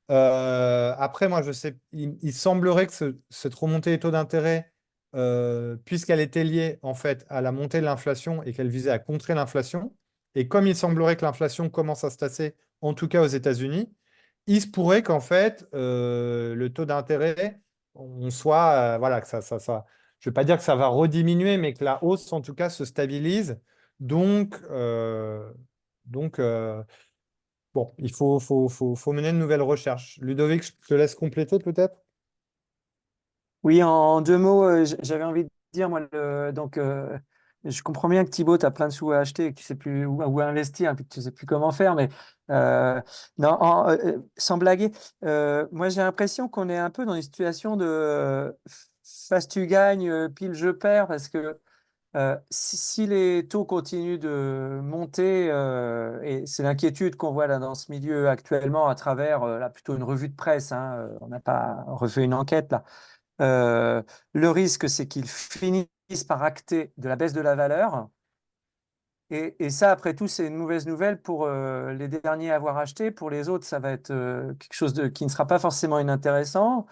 Après, moi, je sais, il semblerait que cette remontée des taux d'intérêt, puisqu'elle était liée en fait à la montée de l'inflation et qu'elle visait à contrer l'inflation, et comme il semblerait que l'inflation commence à se tasser, en tout cas aux États-Unis, il se pourrait qu'en fait, le taux d'intérêt, on soit, voilà, je ne vais pas dire que ça va rediminuer, mais que la hausse, en tout cas, se stabilise. Donc, donc bon, faut mener de nouvelles recherches. Ludovic, je te laisse compléter peut-être? Oui, en 2 mots, j'avais envie de dire, moi, donc, je comprends bien que Thibaut, tu as plein de sous à acheter et que tu sais plus où investir et puis que tu sais plus comment faire, mais non, sans blaguer, moi j'ai l'impression qu'on est un peu dans une situation de face tu gagnes, pile je perds, parce que si les taux continuent de monter, et c'est l'inquiétude qu'on voit là dans ce milieu actuellement à travers là, plutôt une revue de presse, hein, on n'a pas refait une enquête là, Le risque, c'est qu'ils finissent par acter de la baisse de la valeur. Et ça, après tout, c'est une mauvaise nouvelle pour les derniers à avoir acheté. Pour les autres, ça va être quelque chose qui ne sera pas forcément inintéressant,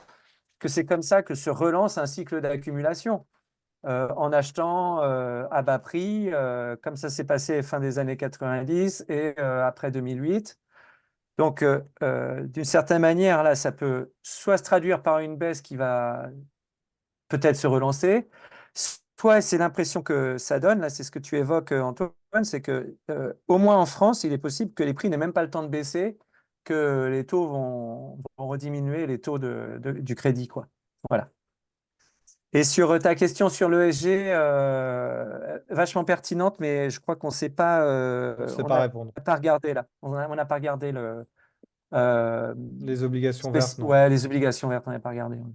que c'est comme ça que se relance un cycle d'accumulation. En achetant à bas prix, comme ça s'est passé fin des années 90 et après 2008. Donc, d'une certaine manière, là, ça peut soit se traduire par une baisse qui va peut-être se relancer, soit c'est l'impression que ça donne, là, c'est ce que tu évoques, Antoine, c'est que au moins en France, il est possible que les prix n'aient même pas le temps de baisser, que les taux vont rediminuer, les taux du crédit, quoi. Voilà. Et sur ta question sur l'ESG, vachement pertinente, mais je crois qu'on ne sait pas, On ne sait on pas n'a répondre. pas regardé là. On n'a pas regardé Les obligations vertes, non. ouais, les obligations vertes, on n'a pas regardé. Ouais.